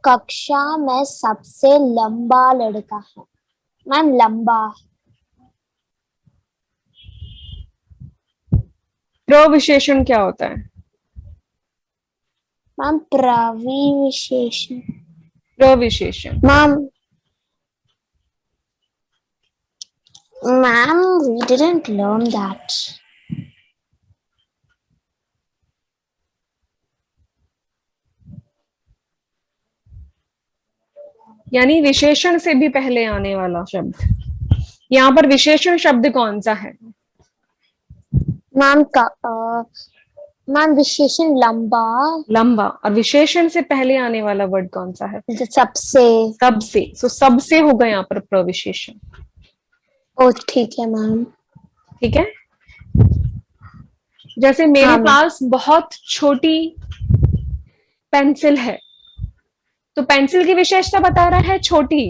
Speaker 2: कक्षा में सबसे लंबा लड़का है. मैम लंबा.
Speaker 1: प्रविशेषण क्या होता है?
Speaker 2: Ma'am प्रविशेषण.
Speaker 1: प्रविशेषण.
Speaker 2: Ma'am, we didn't learn that.
Speaker 1: यानी विशेषण से भी पहले आने वाला शब्द. यहाँ पर विशेषण शब्द कौन सा है?
Speaker 2: मैम मैम विशेषण लंबा.
Speaker 1: लंबा. और विशेषण से पहले आने वाला वर्ड कौन सा है?
Speaker 2: सबसे.
Speaker 1: सबसे. सो सबसे होगा यहाँ पर प्रविशेषण.
Speaker 2: ओ ठीक है मैम.
Speaker 1: ठीक है. जैसे मेरे पास बहुत छोटी पेंसिल है, तो पेंसिल की विशेषता बता रहा है छोटी,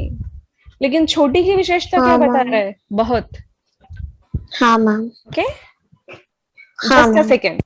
Speaker 1: लेकिन छोटी की विशेषता क्या बता रहा है? बहुत.
Speaker 2: हाँ ma'am.
Speaker 1: Okay. Just a second.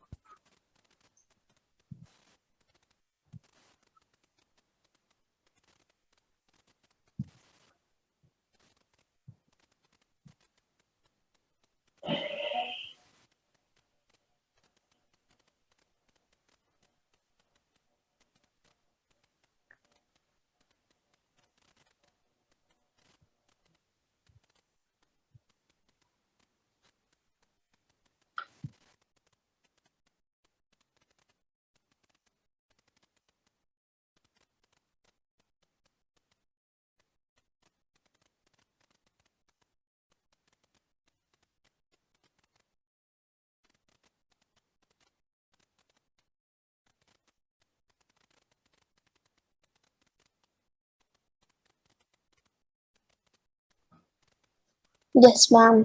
Speaker 2: Yes ma'am.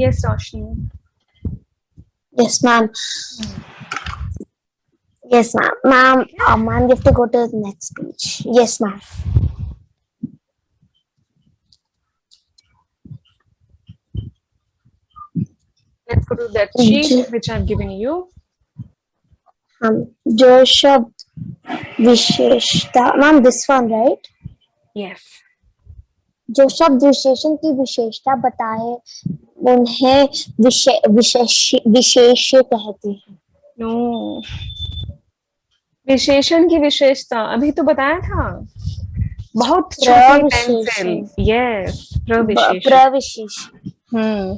Speaker 1: Yes, Roshni.
Speaker 2: Yes ma'am. Yes ma'am. Ma'am, ma'am, you have to go to the next page. Yes ma'am.
Speaker 1: Let's go to that sheet which I've given you.
Speaker 2: जो शब्द विशेषता. Ma'am this one right?
Speaker 1: Yes.
Speaker 2: जो शब्द विशेषण की विशेषता बताए उन्हें विशेष्य कहते हैं.
Speaker 1: नो. विशेषण की विशेषता अभी तो बताया था. बहुत छोटी पेंसिल. यस. प्रविशेषण.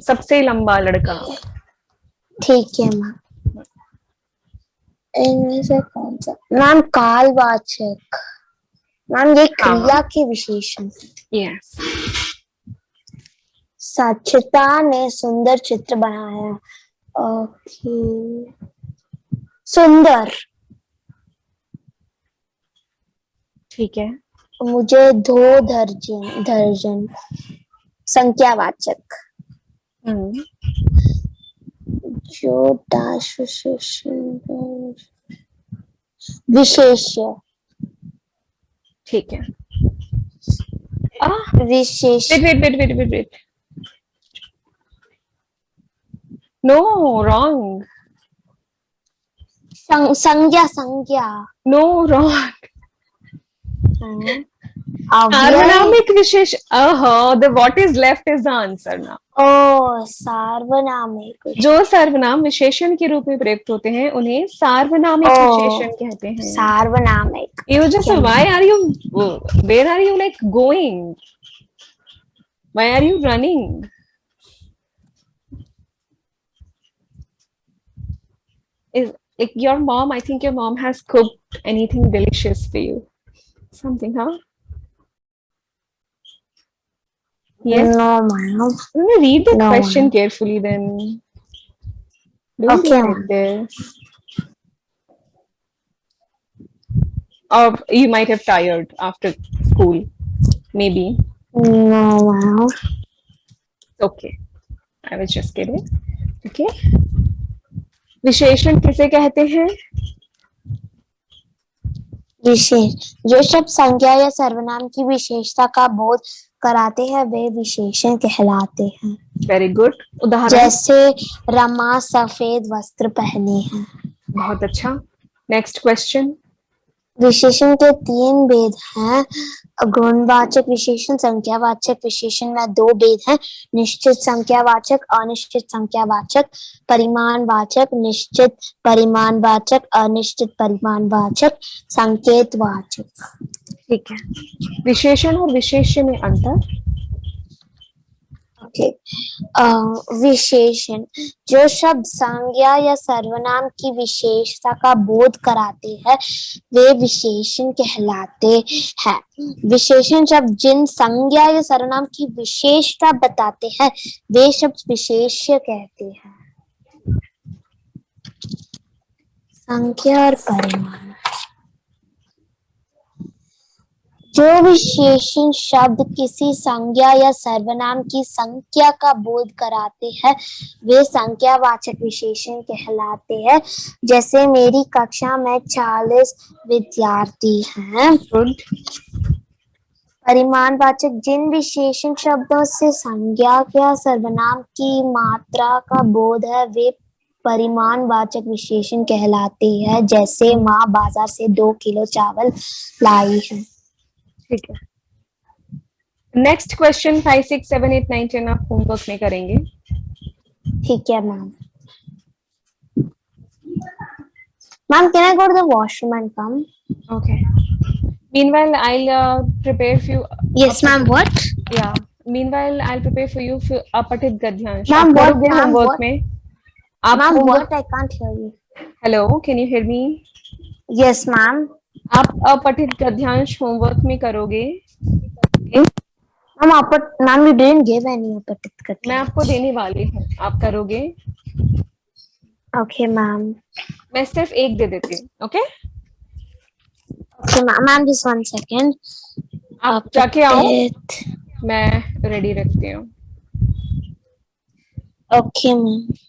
Speaker 1: सबसे लंबा लड़का.
Speaker 2: ठीक है मैम. इनमें से कौन सा? मैम कालवाचक. मैम ये क्रिया के विशेषण.
Speaker 1: यस.
Speaker 2: साक्षिता ने सुंदर चित्र बनाया. ओके. सुंदर.
Speaker 1: ठीक है.
Speaker 2: मुझे 2 दर्जन. संख्यावाचक. जो दाश विशेषण. विशेष्य.
Speaker 1: ठीक है.
Speaker 2: विशेष.
Speaker 1: Wait. No, wrong.
Speaker 2: संज्ञा.
Speaker 1: No, wrong. सार्वनामिक wishes. The what is left is the answer now.
Speaker 2: सार्वनामिक.
Speaker 1: जो सर्वनाम विशेषण के रूप में प्रयुक्त होते हैं उन्हें सार्वनामिक विशेषण कहते हैं.
Speaker 2: सार्वनामिक.
Speaker 1: You just why are you where are you like going? Why are you running? Is like your mom? I think your mom has cooked anything delicious for you. Something, huh? Yes.
Speaker 2: No, ma'am.
Speaker 1: Let me read the
Speaker 2: No,
Speaker 1: question
Speaker 2: ma'am.
Speaker 1: carefully then. Don't be
Speaker 2: Okay,
Speaker 1: like
Speaker 2: ma'am.
Speaker 1: this. Or you might have tired after school. Maybe.
Speaker 2: No, ma'am.
Speaker 1: Okay. I was just kidding. Okay. विशेषण किसे कहते हैं?
Speaker 2: विशेष जो शब्द संज्ञा या सर्वनाम की विशेषता का बोध कराते हैं वे विशेषण कहलाते हैं।
Speaker 1: Very good. उदाहरण?
Speaker 2: जैसे रमा सफेद वस्त्र पहने हैं।
Speaker 1: बहुत अच्छा। Next question.
Speaker 2: विशेषण के तीन भेद हैं। गुणवाचक विशेषण, संख्यावाचक विशेषण में दो भेद हैं। निश्चित संख्यावाचक, अनिश्चित संख्यावाचक, परिमाणवाचक, निश्चित परिमाणवाचक, अनिश्चित परिमाणवाचक, संकेतवाचक।
Speaker 1: ठीक है। विशेषण और विशेष्य में अंतर?
Speaker 2: ओके। विशेषण जो शब्द संज्ञा या सर्वनाम की विशेषता का बोध कराते हैं वे विशेषण कहलाते हैं। विशेषण शब्द जिन संज्ञा या सर्वनाम की विशेषता बताते हैं वे शब्द विशेष्य कहते हैं। संख्या और परिमाण जो विशेषण शब्द किसी संज्ञा या सर्वनाम की संख्या का बोध कराते हैं वे संख्यावाचक विशेषण कहलाते हैं। जैसे मेरी कक्षा में 40 विद्यार्थी हैं। परिमाणवाचक जिन विशेषण शब्दों से संज्ञा या सर्वनाम की मात्रा का बोध है वे परिमाणवाचक विशेषण कहलाते हैं। जैसे माँ बाजार से 2 किलो चावल लाई है।
Speaker 1: ठीक है। नेक्स्ट क्वेश्चन 5, 6, 7, 8, 9, 10 आप होमवर्क में करेंगे।
Speaker 2: ठीक है ma'am. Ma'am, can I go to the washroom and come?
Speaker 1: Okay. Meanwhile, I'll prepare for you.
Speaker 2: Yes, ma'am. What?
Speaker 1: Yeah. Meanwhile, I'll prepare for you for अपठित गद्यांश।
Speaker 2: Ma'am,
Speaker 1: आप
Speaker 2: what?
Speaker 1: करोगे
Speaker 2: Ma'am,
Speaker 1: homework
Speaker 2: what?
Speaker 1: में? आप
Speaker 2: Ma'am,
Speaker 1: homework-
Speaker 2: what? I can't hear you.
Speaker 1: Hello, can you hear me?
Speaker 2: Yes, ma'am.
Speaker 1: आप अपठित गद्यांश homework में करोगे?
Speaker 2: Ma'am, you didn't give any अपठित
Speaker 1: मैं
Speaker 2: गद्यांश।
Speaker 1: आपको देने वाली हूँ, आप करोगे?
Speaker 2: Okay, ma'am.
Speaker 1: मैं सिर्फ एक दे देती हूँ, okay?
Speaker 2: Okay, ma'am, just 1 second.
Speaker 1: आप जाके आओ,
Speaker 2: अपठित।
Speaker 1: मैं रेडी रखती हूँ।
Speaker 2: Okay, ma'am.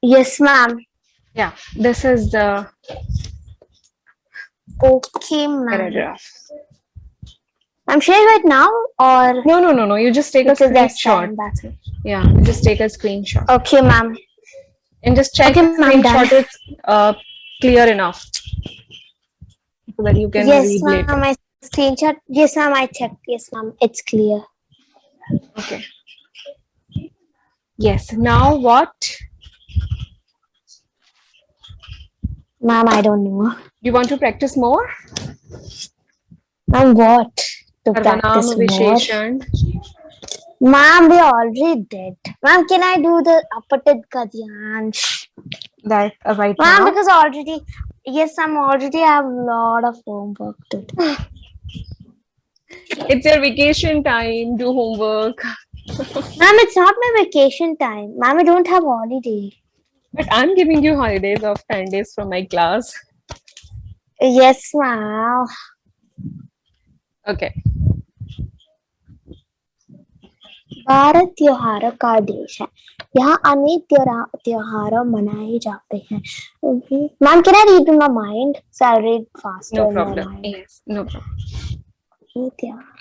Speaker 2: Yes, ma'am.
Speaker 1: Yeah, this is the
Speaker 2: Okay, ma'am.
Speaker 1: paragraph.
Speaker 2: I'm sharing right now or
Speaker 1: No. You just take a
Speaker 2: because that's
Speaker 1: screenshot.
Speaker 2: time, that's it.
Speaker 1: Yeah, just take a screenshot.
Speaker 2: Okay, ma'am.
Speaker 1: And just check
Speaker 2: Okay, ma'am, done.
Speaker 1: screenshot it clear enough so that you can
Speaker 2: Yes,
Speaker 1: read later.
Speaker 2: ma'am, I screenshot. Yes, ma'am, I checked. Yes, ma'am, it's clear.
Speaker 1: Okay. Yes. Now what?
Speaker 2: Ma'am, I don't know.
Speaker 1: You want to practice more?
Speaker 2: Ma'am, what? To
Speaker 1: Sarvanam,
Speaker 2: practice more?
Speaker 1: Visheshan.
Speaker 2: Ma'am, we already did. Ma'am, can I do the Apatit Gadyansh?
Speaker 1: That right
Speaker 2: Ma'am,
Speaker 1: now.
Speaker 2: because already, yes, I'm already have a lot of homework to do.
Speaker 1: It's your vacation time. Do homework.
Speaker 2: Ma'am, it's not my vacation time. Ma'am, I don't have holiday.
Speaker 1: But I'm giving you holidays of 10 days from my class.
Speaker 2: Yes, ma'am.
Speaker 1: Okay.
Speaker 2: Bharat त्योहारों का देश है. यहाँ अनेक त्योहारों मनाए जाते हैं. Ma'am, can I read in my mind? So I'll read faster
Speaker 1: No
Speaker 2: in my
Speaker 1: problem.
Speaker 2: mind.
Speaker 1: Yes, no problem.
Speaker 2: ये त्योहार.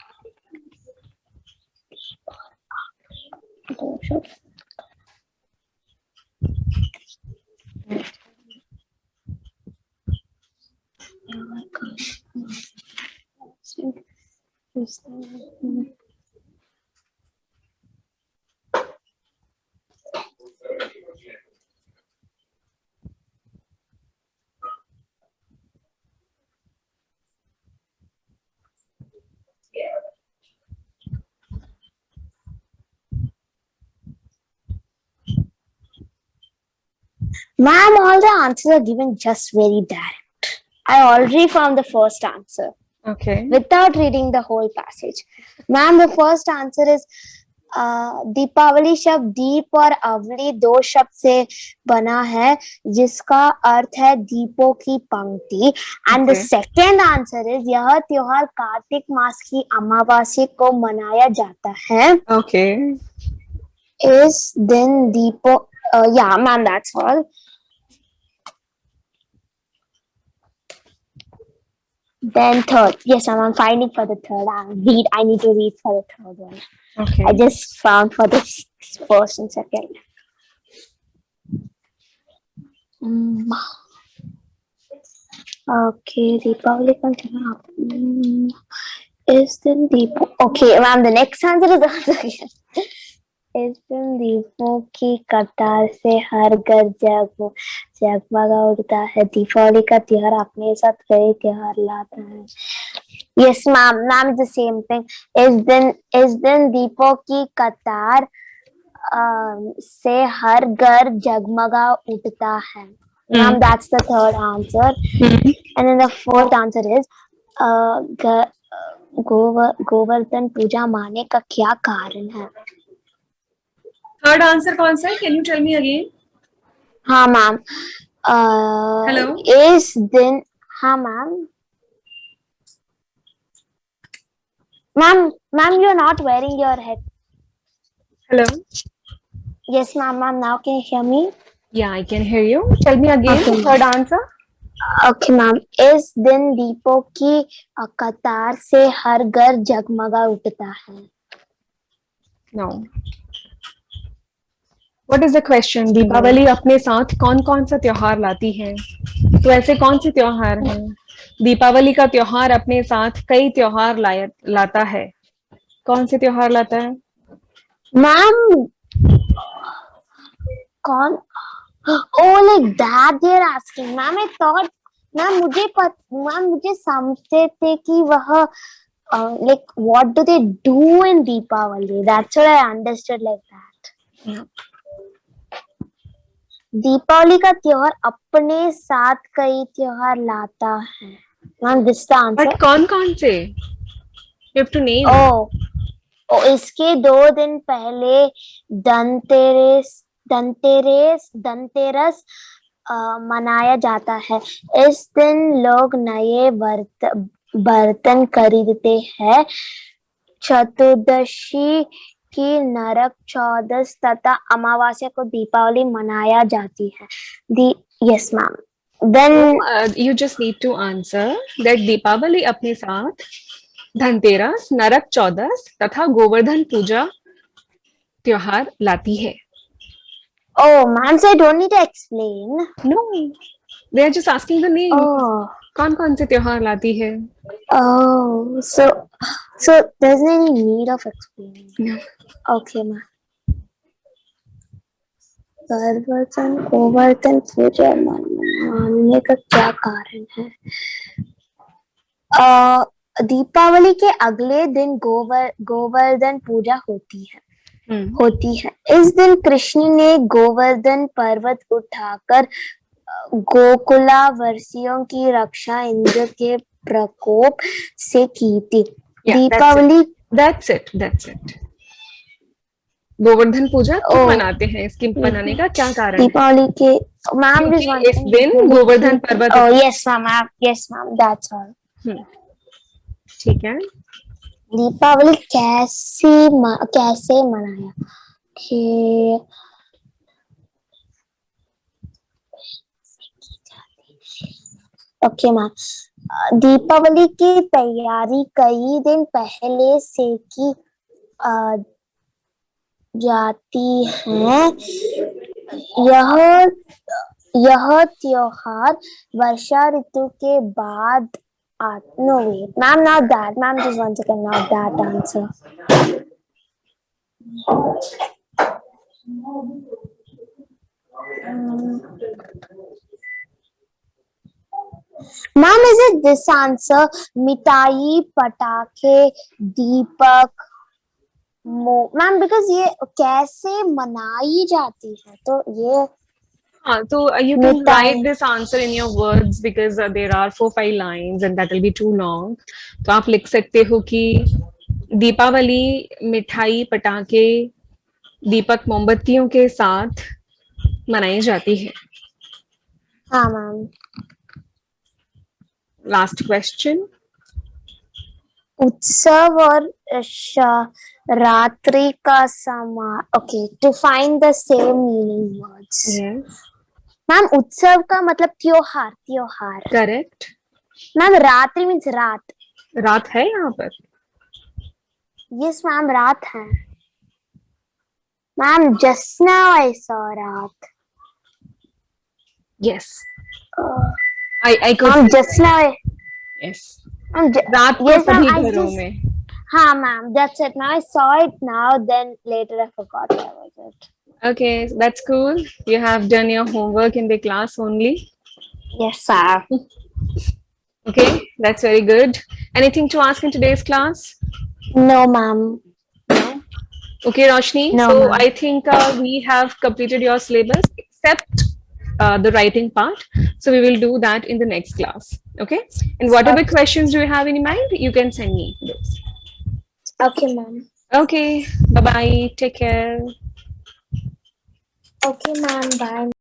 Speaker 2: Ma'am, all the answers are given just very direct. I already found the first answer
Speaker 1: Okay.
Speaker 2: without reading the whole passage. Ma'am, the first answer is Deepawali शब्द दीप और अवली दो शब्द से बना है जिसका अर्थ है दीपों की पंक्ति. And the
Speaker 1: Okay.
Speaker 2: Second answer is यह त्योहार कार्तिक मास की अमावस्या को मनाया जाता है.
Speaker 1: Okay.
Speaker 2: इस दिन दीपों yeah, ma'am, that's all. Then third, yes, ma'am, I'm finding for the third. I need to read for the third one.
Speaker 1: Okay.
Speaker 2: I just found for the first and second. Okay, Deepavali का त्योहार इस दिन दीपों. Okay, ma'am, the next answer is also again. इस दिन दीपों की कतार से हर घर जगमगा उठता है. दीपावली का त्योहार अपने साथ कई त्योहार लाता है. Yes, ma'am. Ma'am, it's the same thing. इस दिन दीपों की कतार से हर घर जगमगा उठता है. Ma'am, that's the third answer. And then the fourth answer is Govardhan पूजा माने का क्या कारण है.
Speaker 1: Third answer कौन सा है? Can you tell me again?
Speaker 2: हाँ मैम.
Speaker 1: Hello?
Speaker 2: इस दिन. हाँ ma'am. Ma'am, you're not wearing your head.
Speaker 1: Hello?
Speaker 2: Yes, ma'am. Now can you hear me?
Speaker 1: Yeah, I can hear you. Tell me again
Speaker 2: Okay.
Speaker 1: the third answer.
Speaker 2: Okay, ma'am. इस दिन दीपों की कतार से हर घर जगमगा उठता है.
Speaker 1: No. What is the question? Deepawali अपने साथ कौन कौन सा त्योहार लाती है? तो ऐसे कौन से त्योहार हैं? दीपावली का त्योहार अपने साथ कई त्योहार लाता है. कौन से त्योहार लाता है?
Speaker 2: Ma'am, कौन? Oh, like that they're asking. Ma'am, I thought. Ma'am, मुझे समझते थे कि वह like what do they do in Deepavali? That's what I understood like that.
Speaker 1: Yeah.
Speaker 2: Deepawali का त्योहार अपने साथ कई त्योहार लाता है. Ma'am, this is the answer.
Speaker 1: But कौन से? You have to name.
Speaker 2: Oh, इसके 2 दिन पहले धनतेरस मनाया जाता है. इस दिन लोग नए बर्तन खरीदते हैं. चतुर्दशी की नरक चौदस तथा अमावस्या को दीपावली मनाया जाती है. Yes, ma'am. Then
Speaker 1: you just need to answer that Deepawali अपने साथ धनतेरस, नरक चौदस तथा गोवर्धन पूजा त्योहार लाती है.
Speaker 2: Oh, ma'am, so I don't need to explain.
Speaker 1: No, they are just asking the name.
Speaker 2: Oh,
Speaker 1: कौन से त्योहार लाती है?
Speaker 2: oh, so there's any need of explaining.
Speaker 1: No.
Speaker 2: Okay, ma'am. सर्वजन गोवर्धन पूजा मानने का क्या कारण है? दीपावली के अगले दिन गोवर्धन पूजा होती है। इस दिन कृष्ण ने गोवर्धन पर्वत उठाकर गोकुलावासियों की रक्षा इंद्र के प्रकोप से की थी। Deepawali
Speaker 1: that's it. गोवर्धन पूजा क्यों मनाते हैं? इसकी मनाने का क्या कारण है?
Speaker 2: दीपावली के मैम
Speaker 1: इस दिन गोवर्धन पर्वत।
Speaker 2: Yes ma'am that's all.
Speaker 1: ठीक है।
Speaker 2: दीपावली कैसे मनाया? ओके मैम, दीपावली की तैयारी कई दिन पहले से की जाती है। यह त्योहार वर्षा ऋतु के बाद no wait ma'am, not that ma'am, just one second, not that answer. Ma'am, is it this answer? मिठाई, पटाखे, दीपक, मैम बिकॉज ये कैसे मनाई जाती है, तो ये
Speaker 1: so you can write this answer in your words because there are 4-5 lines and that will be too long. तो आप लिख सकते हो कि दीपावली मिठाई, पटाखे, दीपक, मोमबत्तियों के साथ मनाई जाती है।
Speaker 2: हाँ मैम।
Speaker 1: Last question.
Speaker 2: उत्सव और रात्रि का समा okay, to find the same meaning words.
Speaker 1: Yes
Speaker 2: ma'am, उत्सव का मतलब त्योहार।
Speaker 1: करेक्ट
Speaker 2: मैम, रात्रि मीन्स रात
Speaker 1: है यहाँ पर।
Speaker 2: यस मैम, रात है ma'am. Just now I saw रात।
Speaker 1: Yes I could
Speaker 2: just now.
Speaker 1: Yes. रात को सभी घरों में।
Speaker 2: हाँ ma'am, that's it. Now I saw it now, then later I forgot what was it.
Speaker 1: Okay, that's cool. You have done your homework in the class only.
Speaker 2: Yes, sir.
Speaker 1: Okay, that's very good. Anything to ask in today's class?
Speaker 2: No, ma'am.
Speaker 1: No? Okay, Roshni.
Speaker 2: No,
Speaker 1: so
Speaker 2: ma'am.
Speaker 1: I think we have completed your syllabus except the writing part. So we will do that in the next class. Okay? And whatever questions do you have in mind, you can send me those.
Speaker 2: Okay, ma'am.
Speaker 1: Okay. Bye-bye. Take care.
Speaker 2: Okay, ma'am. Bye.